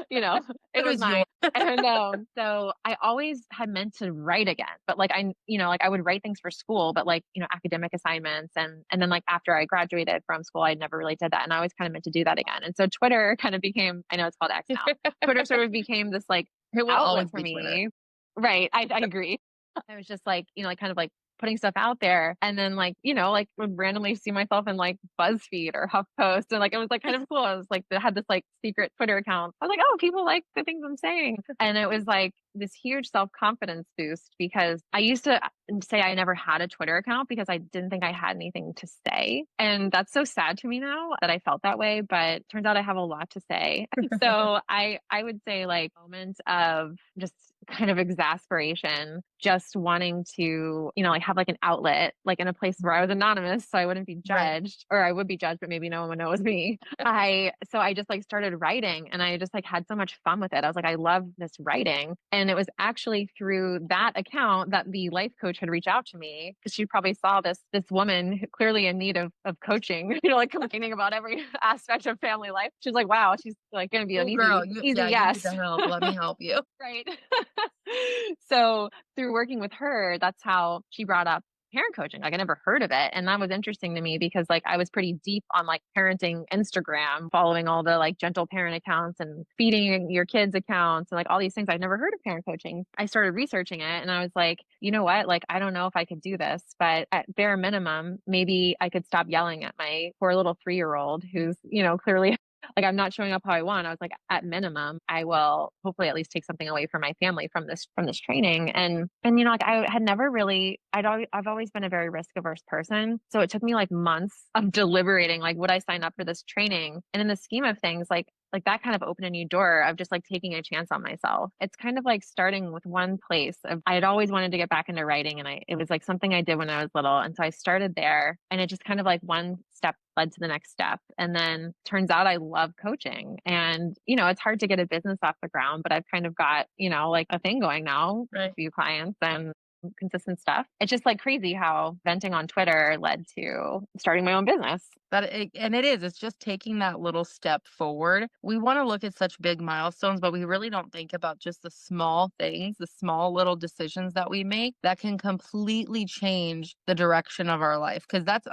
you know, it It was was mine. your And so I always had meant to write again, but like like I would write things for school, but like, academic assignments. And then like after I graduated from school, I never really did that. And I always kind of meant to do that again. And so Twitter kind of became, I know it's called X now. Twitter sort of became this like it will outlet always for be Twitter. me. Right. I agree. I was just like, like kind of like putting stuff out there. And then like, like would randomly see myself in like BuzzFeed or HuffPost. And like, it was like kind of cool. I was like, they had this like secret Twitter account. I was like, oh, people like the things I'm saying. And it was like this huge self-confidence boost, because I used to say I never had a Twitter account because I didn't think I had anything to say. And that's so sad to me now that I felt that way, but turns out I have a lot to say. So I would say like moments of just kind of exasperation, just wanting to, like have like an outlet, like in a place where I was anonymous, so I wouldn't be Right. judged, or I would be judged, but maybe no one would know it was me. So I just like started writing, and I just like had so much fun with it. I was like, I love this writing. And it was actually through that account that the life coach had reached out to me, because she probably saw this woman clearly in need of coaching, like complaining about every aspect of family life. She's like, wow, she's like gonna be an Oh girl, easy you need the yes. help. Let me help you. Right. So through working with her, that's how she brought up parent coaching. Like I never heard of it. And that was interesting to me because like I was pretty deep on like parenting Instagram, following all the like gentle parent accounts and feeding your kids accounts and like all these things. I'd never heard of parent coaching. I started researching it, and I was like, you know what? Like, I don't know if I could do this, but at bare minimum, maybe I could stop yelling at my poor little 3-year-old who's, clearly like I'm not showing up how I want. I was like, at minimum, I will hopefully at least take something away from my family from this training. And like I had never really, I've always been a very risk averse person. So it took me like months of deliberating, like, would I sign up for this training? And in the scheme of things, like that kind of opened a new door of just like taking a chance on myself. It's kind of like starting with one place of, I had always wanted to get back into writing, and it was like something I did when I was little. And so I started there, and it just kind of like one step led to the next step. And then turns out I love coaching, and, it's hard to get a business off the ground, but I've kind of got, like a thing going now, a Right. few clients and consistent stuff. It's just like crazy how venting on Twitter led to starting my own business. And it is, it's just taking that little step forward. We want to look at such big milestones, but we really don't think about just the small things, the small little decisions that we make that can completely change the direction of our life. Cause that's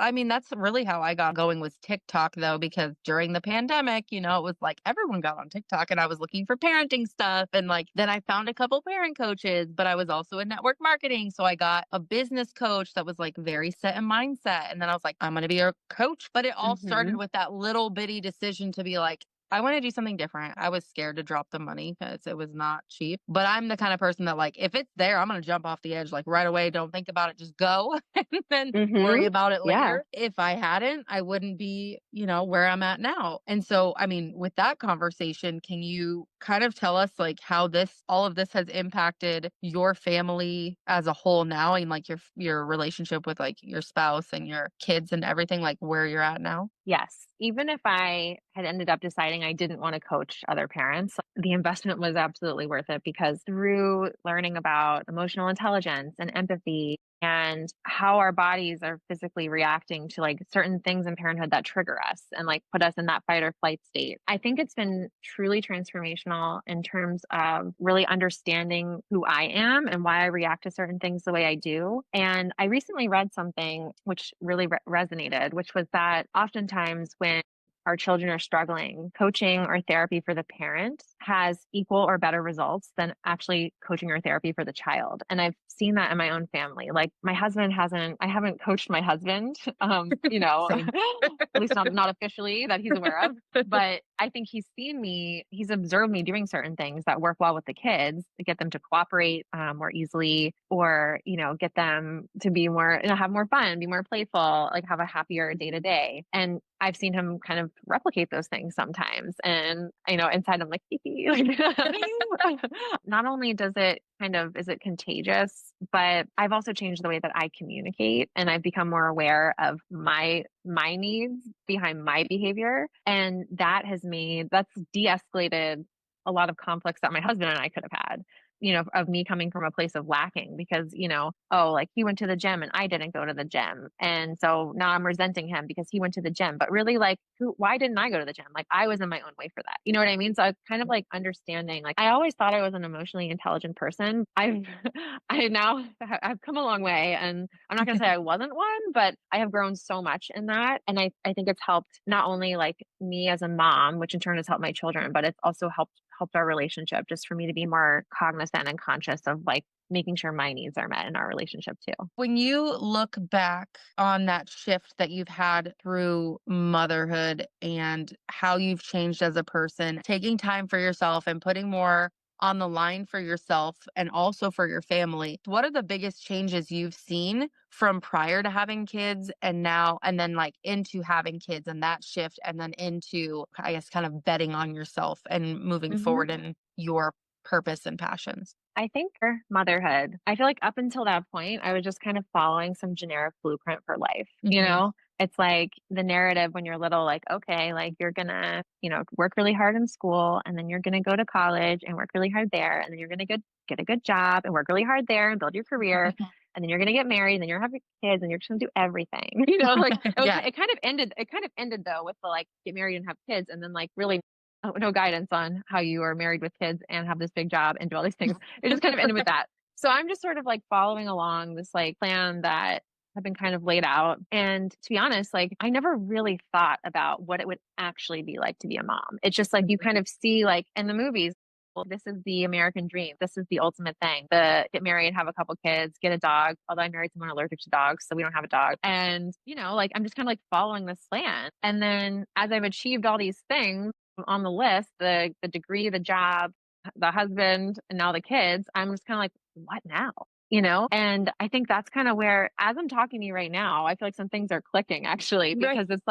really how I got going with TikTok though, because during the pandemic, it was like everyone got on TikTok, and I was looking for parenting stuff. And like, then I found a couple parent coaches, but I was also in network marketing. So I got a business coach that was like very set in mindset. And then I was like, I'm going to be a coach. But it all started Hmm. with that little bitty decision to be like, I want to do something different. I was scared to drop the money because it was not cheap. But I'm the kind of person that like, if it's there, I'm going to jump off the edge like right away. Don't think about it. Just go and then Hmm. worry about it Yeah. later. If I hadn't, I wouldn't be, where I'm at now. And so, I mean, with that conversation, can you kind of tell us like how all of this has impacted your family as a whole now, and like your relationship with like your spouse and your kids and everything, like where you're at now? Yes. Even if I had ended up deciding I didn't want to coach other parents, the investment was absolutely worth it because through learning about emotional intelligence and empathy and how our bodies are physically reacting to like certain things in parenthood that trigger us and like put us in that fight or flight state. I think it's been truly transformational in terms of really understanding who I am and why I react to certain things the way I do. And I recently read something which really resonated, which was that oftentimes when our children are struggling, coaching or therapy for the parent has equal or better results than actually coaching or therapy for the child. And I've seen that in my own family. Like my husband hasn't, I haven't coached my husband, Same. at least not officially that he's aware of. But I think he's seen me, he's observed me doing certain things that work well with the kids to get them to cooperate more easily or, get them to be more, have more fun, be more playful, like have a happier day to day. And I've seen him kind of replicate those things sometimes. And, inside I'm like, hee hee. Not only does it is it contagious, but I've also changed the way that I communicate and I've become more aware of my needs behind my behavior. And that's de-escalated a lot of conflicts that my husband and I could have had. Of me coming from a place of lacking because, oh, like he went to the gym and I didn't go to the gym. And so now I'm resenting him because he went to the gym. But really, like, why didn't I go to the gym? Like, I was in my own way for that. You know what I mean? So I kind of like understanding, like, I always thought I was an emotionally intelligent person. I've come a long way. And I'm not going to say I wasn't one, but I have grown so much in that. And I think it's helped not only like me as a mom, which in turn has helped my children, but it's also helped our relationship just for me to be more cognizant and conscious of like making sure my needs are met in our relationship too. When you look back on that shift that you've had through motherhood and how you've changed as a person, taking time for yourself and putting more on the line for yourself and also for your family, what are the biggest changes you've seen from prior to having kids and now, and then like into having kids and that shift, and then into, I guess, kind of betting on yourself and moving Mhm. forward in your purpose and passions? I think for motherhood, I feel like up until that point, I was just kind of following some generic blueprint for life, you Hmm. know? It's like the narrative when you're little, like, okay, like you're gonna, work really hard in school and then you're gonna go to college and work really hard there. And then you're gonna get a good job and work really hard there and build your career. And then you're gonna get married and then you're gonna have kids and you're just gonna do everything. Like Yeah. it kind of ended though with the like get married and have kids and then like really no guidance on how you are married with kids and have this big job and do all these things. It just kind of ended with that. So I'm just sort of like following along this like plan that had been kind of laid out. And to be honest, like I never really thought about what it would actually be like to be a mom. It's just like you kind of see like in the movies, well, this is the American dream. This is the ultimate thing. The get married, have a couple kids, get a dog. Although I married someone allergic to dogs, so we don't have a dog. And, like I'm just kind of like following this plan. And then as I've achieved all these things on the list, the degree, the job, the husband, and now the kids, I'm just kind of like, what now? And I think that's kind of where, as I'm talking to you right now, I feel like some things are clicking actually, Right. because it's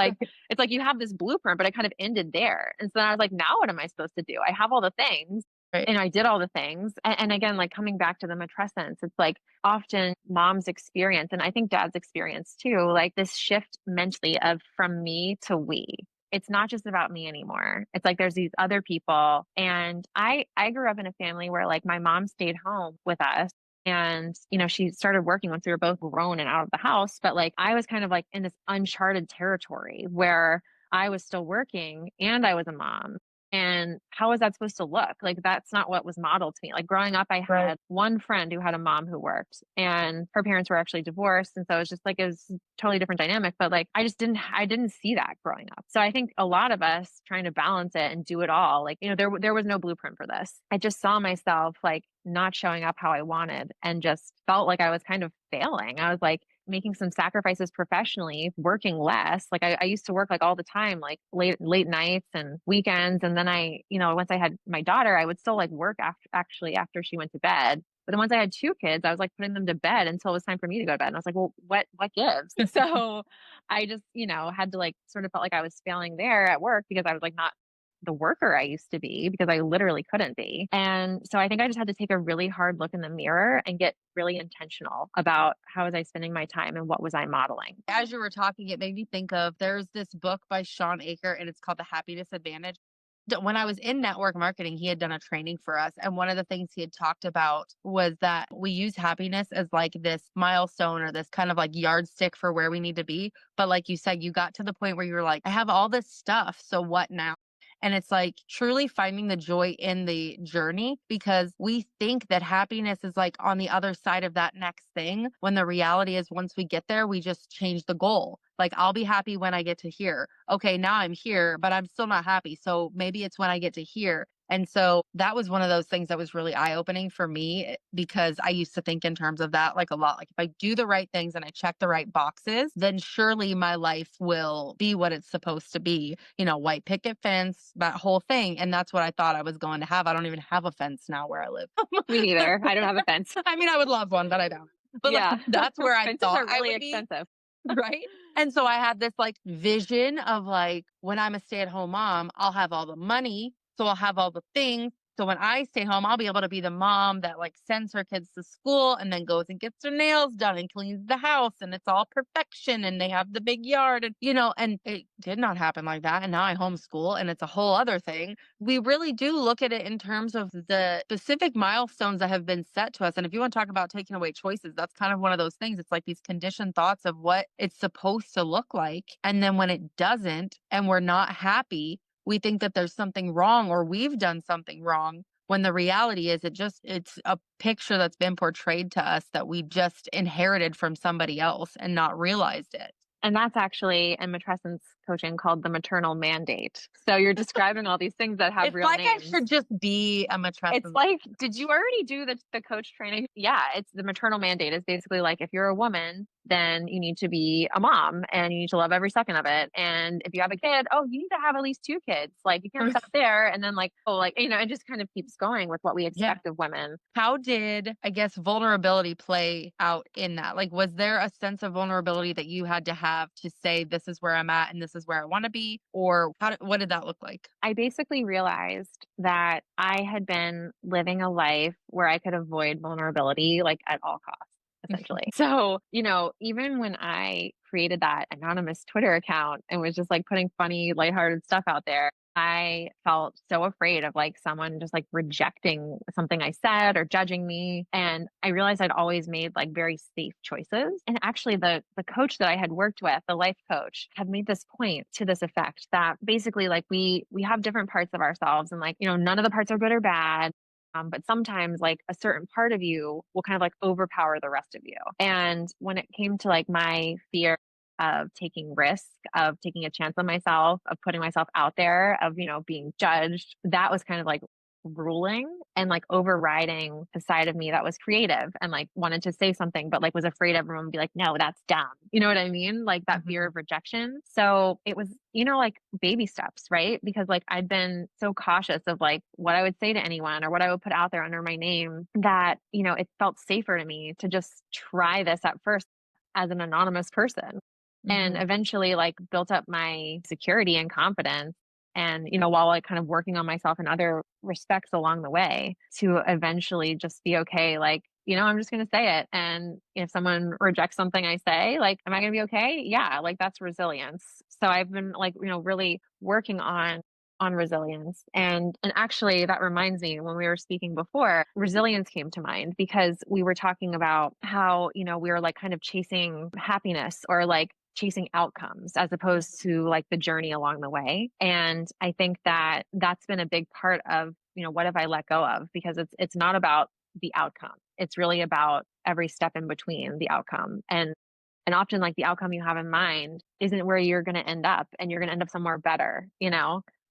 like you have this blueprint, but it kind of ended there. And so then I was like, now what am I supposed to do? I have all the things Right. and I did all the things. And again, like coming back to the matrescence, it's like often mom's experience, and I think dad's experience too, like this shift mentally of from me to we. It's not just about me anymore. It's like there's these other people. And I grew up in a family where like my mom stayed home with us. And, she started working once we were both grown and out of the house. But like I was kind of like in this uncharted territory where I was still working and I was a mom. And how was that supposed to look? Like, that's not what was modeled to me. Like, growing up, I Right. had one friend who had a mom who worked, and her parents were actually divorced. And so it was just like, it was a totally different dynamic. But like, I didn't see that growing up. So I think a lot of us trying to balance it and do it all, like, there was no blueprint for this. I just saw myself like not showing up how I wanted and just felt like I was kind of failing. I was like, making some sacrifices professionally, working less. Like I used to work like all the time, like late nights and weekends. And then once I had my daughter, I would still like work after she went to bed. But then once I had two kids, I was like putting them to bed until it was time for me to go to bed. And I was like, well, what gives? So I just, had to like sort of felt like I was failing there at work because I was like not the worker I used to be because I literally couldn't be. And so I think I just had to take a really hard look in the mirror and get really intentional about how was I spending my time and what was I modeling. As you were talking, it made me think of there's this book by Sean Aker and it's called The Happiness Advantage. When I was in network marketing, he had done a training for us. And one of the things he had talked about was that we use happiness as like this milestone or this kind of like yardstick for where we need to be. But like you said, you got to the point where you were like, I have all this stuff. So what now? And it's like truly finding the joy in the journey because we think that happiness is like on the other side of that next thing. When the reality is, once we get there, we just change the goal. Like, I'll be happy when I get to here. Okay, now I'm here, but I'm still not happy. So maybe it's when I get to here. And so that was one of those things that was really eye opening for me because I used to think in terms of that like a lot. Like, if I do the right things and I check the right boxes, then surely my life will be what it's supposed to be. You know, white picket fence, that whole thing. And that's what I thought I was going to have. I don't even have a fence now where I live. Me neither. I don't have a fence. I mean, I would love one, but I don't. But like, Yeah. that's where I Fences thought are I really would be. expensive. Right? And so I had this like vision of like when I'm a stay-at-home mom, I'll have all the money, so I'll have all the things. So when I stay home, I'll be able to be the mom that like sends her kids to school and then goes and gets their nails done and cleans the house and it's all perfection and they have the big yard and and it did not happen like that. And now I homeschool and it's a whole other thing. We really do look at it in terms of the specific milestones that have been set to us. And if you want to talk about taking away choices, that's kind of one of those things. It's like these conditioned thoughts of what it's supposed to look like. And then when it doesn't and we're not happy, we think that there's something wrong or we've done something wrong when the reality is it's a picture that's been portrayed to us that we just inherited from somebody else and not realized it. And that's actually in matrescence coaching called the maternal mandate. So you're describing all these things that have It's real like I names. should just be a matrescence. It's like, did you already do the coach training? Yeah, it's the maternal mandate is basically like if you're a woman, then you need to be a mom and you need to love every second of it. And if you have a kid, oh, you need to have at least two kids. Like you can't stop there. And then like, oh, like, it just kind of keeps going with what we Yeah. expect of women. How did, I guess, vulnerability play out in that? Like, was there a sense of vulnerability that you had to have to say, this is where I'm at and this is where I want to be? Or what did that look like? I basically realized that I had been living a life where I could avoid vulnerability like at all costs. Essentially. So, even when I created that anonymous Twitter account and was just like putting funny, lighthearted stuff out there, I felt so afraid of like someone just like rejecting something I said or judging me. And I realized I'd always made like very safe choices. And actually the coach that I had worked with, the life coach, had made this point to this effect that basically like we have different parts of ourselves and like, none of the parts are good or bad. But sometimes like a certain part of you will kind of like overpower the rest of you. And when it came to like my fear of taking risk, of taking a chance on myself, of putting myself out there, of, being judged, that was kind of like ruling and like overriding the side of me that was creative and like wanted to say something, but like was afraid everyone would be like, no, that's dumb. You know what I mean? Like that fear of rejection. So it was, like baby steps, right? Because like I'd been so cautious of like what I would say to anyone or what I would put out there under my name that, it felt safer to me to just try this at first as an anonymous person. And eventually like built up my security and confidence. And, while like kind of working on myself in other respects along the way to eventually just be okay, like, I'm just going to say it. And if someone rejects something I say, like, am I going to be okay? Yeah. Like that's resilience. So I've been like, really working on resilience. And actually that reminds me when we were speaking before, resilience came to mind because we were talking about how, we were like kind of chasing happiness or like chasing outcomes as opposed to like the journey along the way. And I think that that's been a big part of, what have I let go of? Because it's not about the outcome. It's really about every step in between the outcome. And often like the outcome you have in mind isn't where you're going to end up and you're going to end up somewhere better,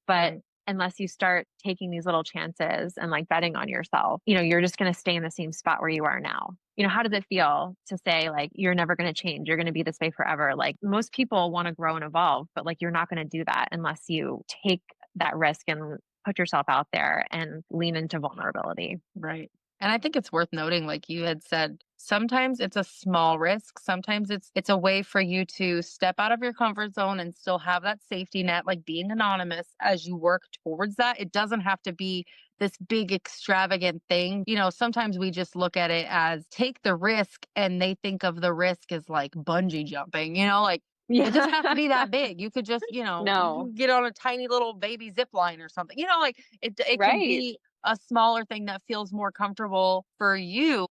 but unless you start taking these little chances and like betting on yourself, you're just going to stay in the same spot where you are now. How does it feel to say like, you're never going to change? You're going to be this way forever. Like most people want to grow and evolve, but like, you're not going to do that unless you take that risk and put yourself out there and lean into vulnerability. Right. And I think it's worth noting, like you had said, sometimes it's a small risk. Sometimes it's a way for you to step out of your comfort zone and still have that safety net, like being anonymous as you work towards that. It doesn't have to be this big extravagant thing. Sometimes we just look at it as take the risk and they think of the risk as like bungee jumping, like it doesn't have to Yeah. be that big. You could just, you No. can get on a tiny little baby zip line or something. Like it can Right. be a smaller thing that feels more comfortable for you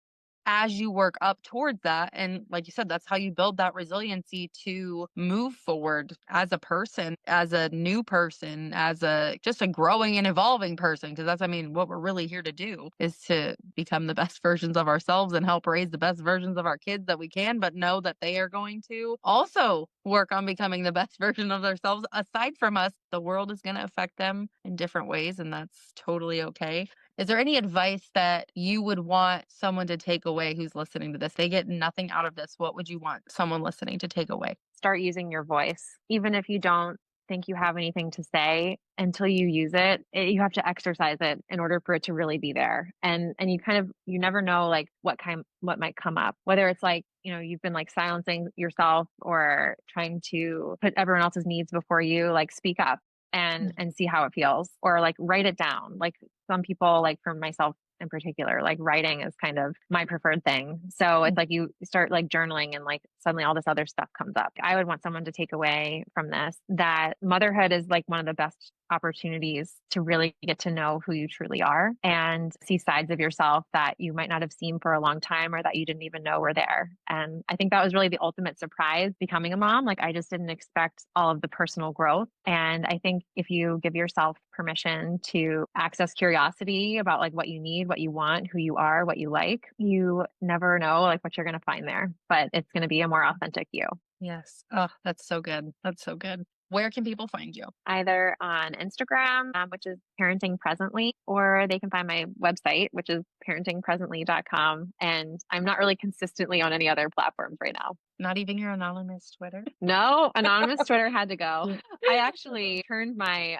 as you work up towards that. And like you said, that's how you build that resiliency to move forward as a person, as a new person, as a just a growing and evolving person. Because that's, I mean, what we're really here to do is to become the best versions of ourselves and help raise the best versions of our kids that we can, but know that they are going to also work on becoming the best version of themselves. Aside from us, the world is going to affect them in different ways, and that's totally okay. Is there any advice that you would want someone to take away who's listening to this? They get nothing out of this. What would you want someone listening to take away? Start using your voice. Even if you don't think you have anything to say until you use it, you have to exercise it in order for it to really be there. And you never know like what might come up. Whether it's like, you've been like silencing yourself or trying to put everyone else's needs before you, like speak up and see how it feels, or like write it down. Like some people, like for myself in particular, like writing is kind of my preferred thing. So it's like you start like journaling and like suddenly all this other stuff comes up. I would want someone to take away from this that motherhood is like one of the best opportunities to really get to know who you truly are and see sides of yourself that you might not have seen for a long time or that you didn't even know were there. And I think that was really the ultimate surprise becoming a mom. Like I just didn't expect all of the personal growth. And I think if you give yourself permission to access curiosity about like what you need, what you want, who you are, what you like, you never know like what you're going to find there, but it's going to be a more authentic you. Yes. Oh, that's so good. That's so good. Where can people find you? Either on Instagram, which is Parenting Presently, or they can find my website, which is parentingpresently.com. And I'm not really consistently on any other platforms right now. Not even your anonymous Twitter? No, anonymous Twitter had to go. I actually turned my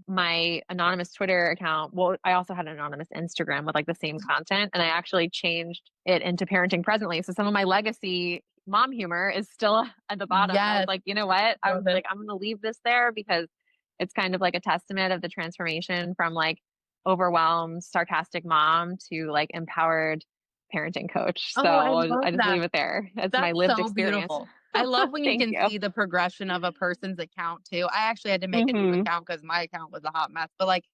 my anonymous Twitter account. Well, I also had an anonymous Instagram with like the same content, and I actually changed it into Parenting Presently. So some of my legacy mom humor is still at the bottom. I was Yes. like, you know what? I was Love it. like, I'm going to leave this there because it's kind of like a testament of the transformation from like overwhelmed, sarcastic mom to like empowered parenting coach. Oh, I So love I just that. leave it there. It's my That's lived so experience. beautiful. I love when you Thank can you. see the progression of a person's account too. I actually had to make a new Hmm. account because my account was a hot mess. But like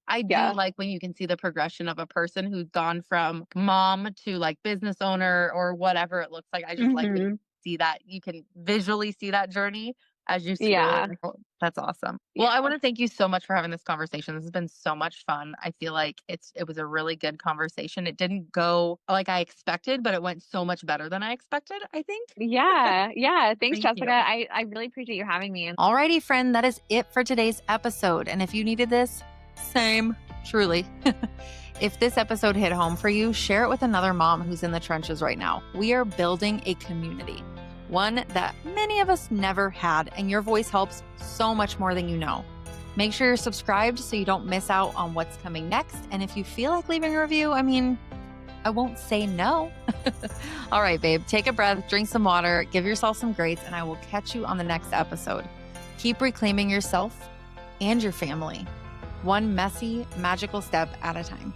I do Yeah. like when you can see the progression of a person who's gone from mom to like business owner or whatever it looks like. I just like when you Hmm. see that you can visually see that journey as you scroll. Yeah. That's awesome. Well, Yeah. I want to thank you so much for having this conversation. This has been so much fun. I feel like it was a really good conversation. It didn't go like I expected, but it went so much better than I expected, I think. Yeah. Yeah. Thanks, Thank Jessica. you. I really appreciate you having me. Alrighty, friend, that is it for today's episode. And if you needed this, same, truly. If this episode hit home for you, share it with another mom who's in the trenches right now. We are building a community, one that many of us never had, and your voice helps so much more than you know. Make sure you're subscribed so you don't miss out on what's coming next. And if you feel like leaving a review, I won't say no. All right, babe, take a breath, drink some water, give yourself some grace, and I will catch you on the next episode. Keep reclaiming yourself and your family, one messy, magical step at a time.